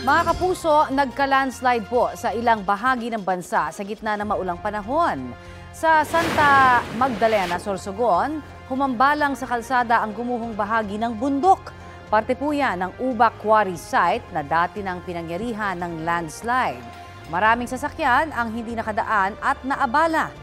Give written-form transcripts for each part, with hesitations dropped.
Mga kapuso, nagka-landslide po sa ilang bahagi ng bansa sa gitna ng maulang panahon. Sa Santa Magdalena, Sorsogon, humambalang sa kalsada ang gumuhong bahagi ng bundok. Parte po yan ng Ubac Quarry Site na dati ng pinangyarihan ng landslide. Maraming sasakyan ang hindi nakadaan at naabala.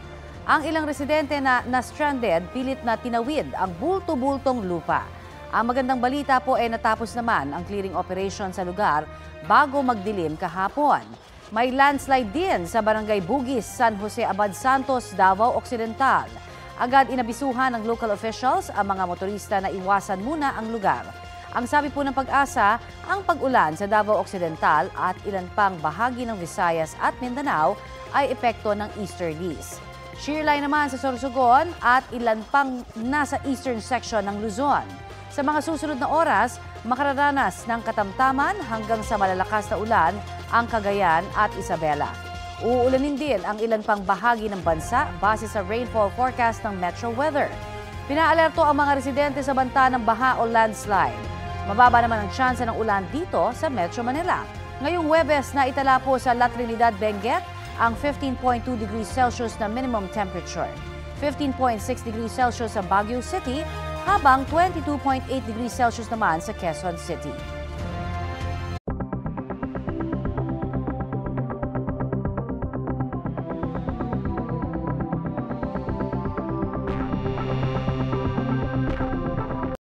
Ang ilang residente na stranded pilit na tinawid ang bulto-bultong lupa. Ang magandang balita po ay natapos naman ang clearing operation sa lugar bago magdilim kahapon. May landslide din sa Barangay Bugis, San Jose Abad Santos, Davao Occidental. Agad inabisuhan ng local officials ang mga motorista na iwasan muna ang lugar. Ang sabi po ng Pag-asa, ang pag-ulan sa Davao Occidental at ilan pang bahagi ng Visayas at Mindanao ay epekto ng easterlies. Shearline naman sa Sorsogon at ilan pang nasa eastern section ng Luzon. Sa mga susunod na oras, makararanas ng katamtaman hanggang sa malalakas na ulan ang Cagayan at Isabela. Uulanin din ang ilan pang bahagi ng bansa base sa rainfall forecast ng Metro Weather. Pinaalerto ang mga residente sa banta ng baha o landslide. Mababa naman ang tsansa ng ulan dito sa Metro Manila. Ngayong Huwebes na itala po sa La Trinidad, Benguet ang 15.2 degrees Celsius na minimum temperature. 15.6 degrees Celsius sa Baguio City, habang 22.8 degrees Celsius naman sa Quezon City.